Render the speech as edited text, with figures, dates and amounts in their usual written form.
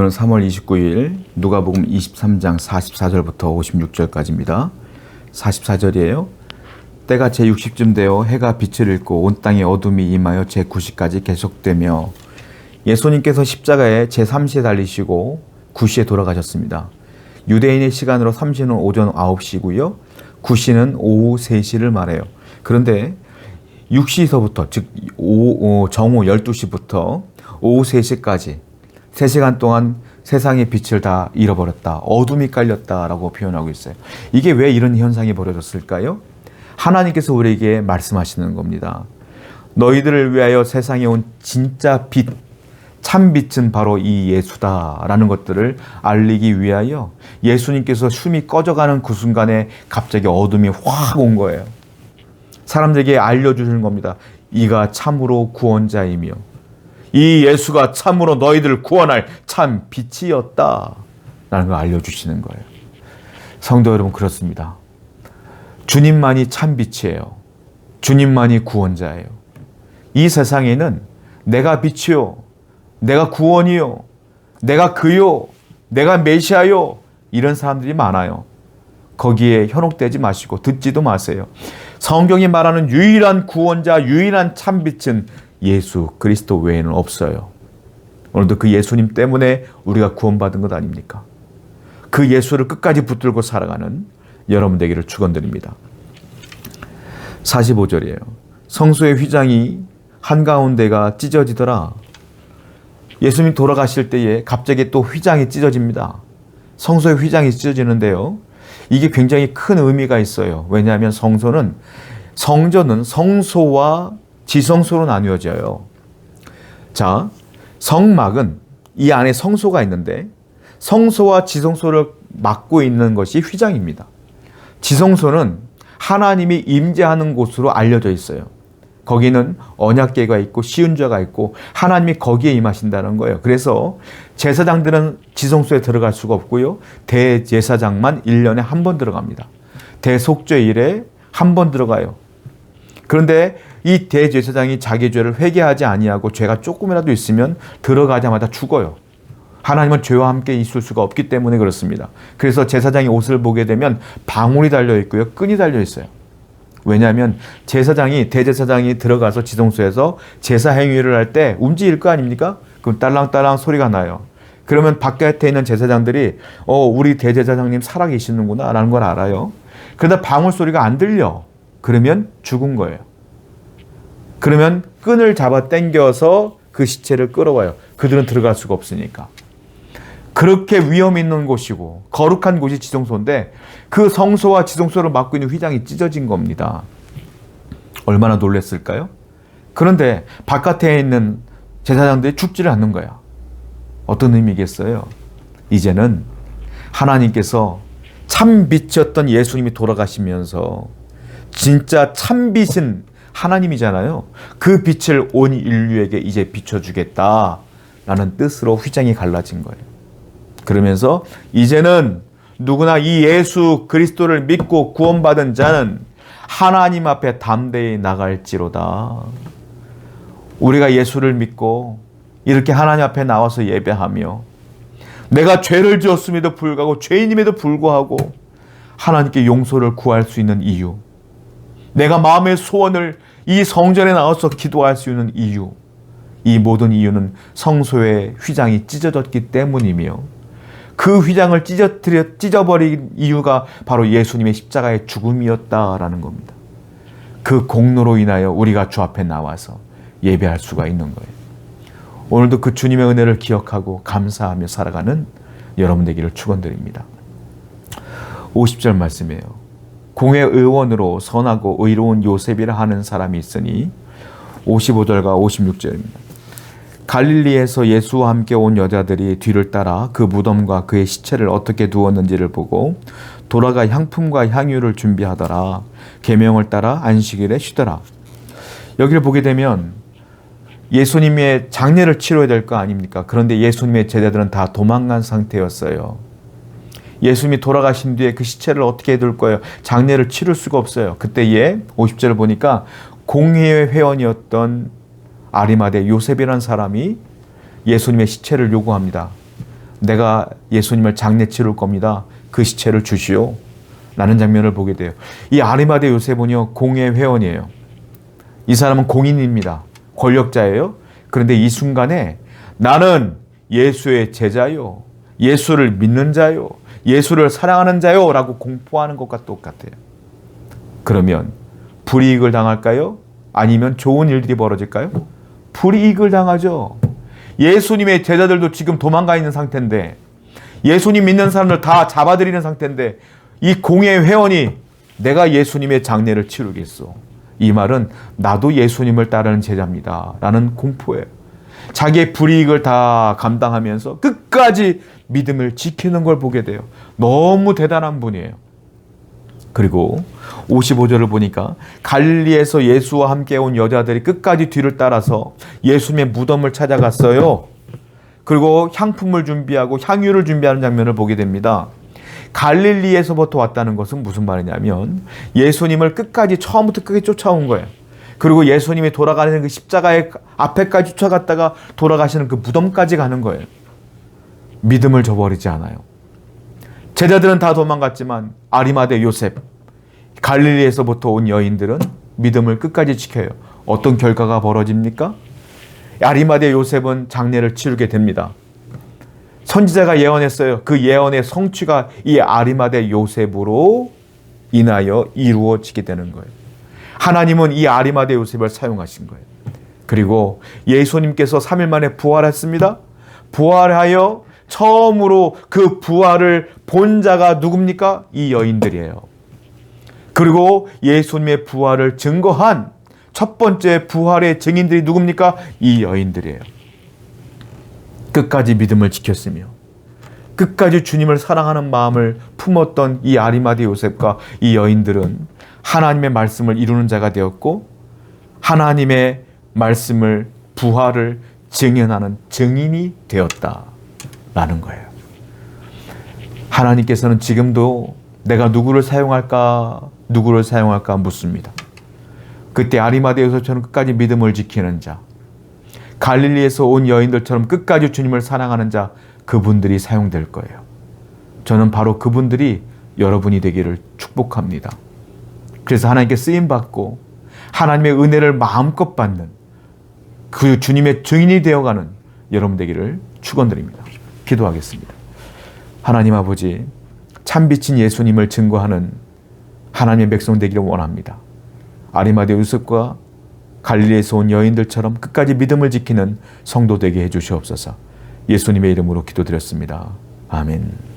오늘은 3월 29일 누가복음 23장 44절부터 56절까지입니다. 44절이에요. 때가 제60쯤 되어 해가 빛을 잃고 온 땅에 어둠이 임하여 제9시까지 계속되며 예수님께서 십자가에 제3시에 달리시고 9시에 돌아가셨습니다. 유대인의 시간으로 3시는 오전 9시고요. 9시는 오후 3시를 말해요. 그런데 6시서부터 즉 정오 12시부터 오후 3시까지 3시간 동안 세상의 빛을 다 잃어버렸다. 어둠이 깔렸다라고 표현하고 있어요. 이게 왜 이런 현상이 벌어졌을까요? 하나님께서 우리에게 말씀하시는 겁니다. 너희들을 위하여 세상에 온 진짜 빛, 참 빛은 바로 이 예수다라는 것들을 알리기 위하여 예수님께서 숨이 꺼져가는 그 순간에 갑자기 어둠이 확 온 거예요. 사람들에게 알려주시는 겁니다. 이가 참으로 구원자이며 이 예수가 참으로 너희들을 구원할 참 빛이었다 라는 걸 알려주시는 거예요. 성도 여러분, 그렇습니다. 주님만이 참 빛이에요. 주님만이 구원자예요. 이 세상에는 내가 빛이요, 내가 구원이요, 내가 그요, 내가 메시아요, 이런 사람들이 많아요. 거기에 현혹되지 마시고 듣지도 마세요. 성경이 말하는 유일한 구원자, 유일한 참 빛은 예수 그리스도 외에는 없어요. 오늘도 그 예수님 때문에 우리가 구원받은 것 아닙니까? 그 예수를 끝까지 붙들고 살아가는 여러분 되기를 축원드립니다. 45절이에요. 성소의 휘장이 한가운데가 찢어지더라. 예수님 돌아가실 때에 갑자기 또 휘장이 찢어집니다. 성소의 휘장이 찢어지는데요. 이게 굉장히 큰 의미가 있어요. 왜냐하면 성전은 성소와 지성소로 나뉘어져요. 자, 성막은 이 안에 성소가 있는데 성소와 지성소를 막고 있는 것이 휘장입니다. 지성소는 하나님이 임재하는 곳으로 알려져 있어요. 거기는 언약궤가 있고 시은좌가 있고 하나님이 거기에 임하신다는 거예요. 그래서 제사장들은 지성소에 들어갈 수가 없고요. 대제사장만 1년에 한 번 들어갑니다. 대속죄일에 한 번 들어가요. 그런데 이 대제사장이 자기 죄를 회개하지 아니하고 죄가 조금이라도 있으면 들어가자마자 죽어요. 하나님은 죄와 함께 있을 수가 없기 때문에 그렇습니다. 그래서 제사장이 옷을 보게 되면 방울이 달려 있고요, 끈이 달려 있어요. 왜냐하면 대제사장이 들어가서 지성소에서 제사 행위를 할 때 움직일 거 아닙니까? 그럼 딸랑딸랑 소리가 나요. 그러면 바깥에 있는 제사장들이 우리 대제사장님 살아계시는구나 라는 걸 알아요. 그러다 방울 소리가 안 들려. 그러면 죽은 거예요. 그러면 끈을 잡아 당겨서 그 시체를 끌어와요. 그들은 들어갈 수가 없으니까. 그렇게 위험 있는 곳이고 거룩한 곳이 지성소인데 그 성소와 지성소를 막고 있는 휘장이 찢어진 겁니다. 얼마나 놀랐을까요? 그런데 바깥에 있는 제사장들이 죽지를 않는 거야. 어떤 의미겠어요? 이제는 하나님께서 참빛이었던 예수님이 돌아가시면서 진짜 참빛은 하나님이잖아요. 그 빛을 온 인류에게 이제 비춰주겠다라는 뜻으로 휘장이 갈라진 거예요. 그러면서 이제는 누구나 이 예수 그리스도를 믿고 구원받은 자는 하나님 앞에 담대히 나갈지로다. 우리가 예수를 믿고 이렇게 하나님 앞에 나와서 예배하며 내가 죄를 지었음에도 불구하고 죄인임에도 불구하고 하나님께 용서를 구할 수 있는 이유, 내가 마음의 소원을 이 성전에 나와서 기도할 수 있는 이유, 이 모든 이유는 성소의 휘장이 찢어졌기 때문이며 그 휘장을 찢어버린 이유가 바로 예수님의 십자가의 죽음이었다라는 겁니다. 그 공로로 인하여 우리가 주 앞에 나와서 예배할 수가 있는 거예요. 오늘도 그 주님의 은혜를 기억하고 감사하며 살아가는 여러분 되기를 축원드립니다. 50절 말씀이에요. 공의 의원으로 선하고 의로운 요셉이라 하는 사람이 있으니 55절과 56절입니다. 갈릴리에서 예수와 함께 온 여자들이 뒤를 따라 그 무덤과 그의 시체를 어떻게 두었는지를 보고 돌아가 향품과 향유를 준비하더라. 계명을 따라 안식일에 쉬더라. 여기를 보게 되면 예수님의 장례를 치러야 될 거 아닙니까? 그런데 예수님의 제자들은 다 도망간 상태였어요. 예수님이 돌아가신 뒤에 그 시체를 어떻게 해둘 거예요? 장례를 치를 수가 없어요. 그때에 50절을 보니까 공회의 회원이었던 아리마대 요셉이라는 사람이 예수님의 시체를 요구합니다. 내가 예수님을 장례 치를 겁니다. 그 시체를 주시오. 라는 장면을 보게 돼요. 이 아리마대 요셉은요, 공의 회원이에요. 이 사람은 공인입니다. 권력자예요. 그런데 이 순간에 나는 예수의 제자요. 예수를 믿는 자요. 예수를 사랑하는 자요. 라고 공포하는 것과 똑같아요. 그러면 불이익을 당할까요? 아니면 좋은 일들이 벌어질까요? 불이익을 당하죠. 예수님의 제자들도 지금 도망가 있는 상태인데, 예수님 믿는 사람들 다 잡아들이는 상태인데, 이 공의 회원이 내가 예수님의 장례를 치르겠소. 이 말은 나도 예수님을 따르는 제자입니다. 라는 공포예요. 자기의 불이익을 다 감당하면서 끝까지 믿음을 지키는 걸 보게 돼요. 너무 대단한 분이에요. 그리고 55절을 보니까 갈릴리에서 예수와 함께 온 여자들이 끝까지 뒤를 따라서 예수님의 무덤을 찾아갔어요. 그리고 향품을 준비하고 향유를 준비하는 장면을 보게 됩니다. 갈릴리에서부터 왔다는 것은 무슨 말이냐면 예수님을 끝까지 처음부터 끝까지 쫓아온 거예요. 그리고 예수님이 돌아가는 그 십자가의 앞에까지 쫓아갔다가 돌아가시는 그 무덤까지 가는 거예요. 믿음을 저버리지 않아요. 제자들은 다 도망갔지만 아리마대 요셉, 갈릴리에서부터 온 여인들은 믿음을 끝까지 지켜요. 어떤 결과가 벌어집니까? 아리마대 요셉은 장례를 치르게 됩니다. 선지자가 예언했어요. 그 예언의 성취가 이 아리마대 요셉으로 인하여 이루어지게 되는 거예요. 하나님은 이 아리마대 요셉을 사용하신 거예요. 그리고 예수님께서 3일 만에 부활했습니다. 부활하여 처음으로 그 부활을 본 자가 누굽니까? 이 여인들이에요. 그리고 예수님의 부활을 증거한 첫 번째 부활의 증인들이 누굽니까? 이 여인들이에요. 끝까지 믿음을 지켰으며 끝까지 주님을 사랑하는 마음을 품었던 이 아리마대 요셉과 이 여인들은 하나님의 말씀을 이루는 자가 되었고 하나님의 말씀을 부활을 증언하는 증인이 되었다라는 거예요. 하나님께서는 지금도 내가 누구를 사용할까 묻습니다. 그때 아리마대 요셉처럼 끝까지 믿음을 지키는 자, 갈릴리에서 온 여인들처럼 끝까지 주님을 사랑하는 자, 그분들이 사용될 거예요. 저는 바로 그분들이 여러분이 되기를 축복합니다. 그래서 하나님께 쓰임받고 하나님의 은혜를 마음껏 받는 그 주님의 증인이 되어가는 여러분 되기를 축원드립니다. 기도하겠습니다. 하나님 아버지, 참빛인 예수님을 증거하는 하나님의 백성 되기를 원합니다. 아리마대 요셉과 갈릴리에서 온 여인들처럼 끝까지 믿음을 지키는 성도 되게 해주시옵소서. 예수님의 이름으로 기도드렸습니다. 아멘.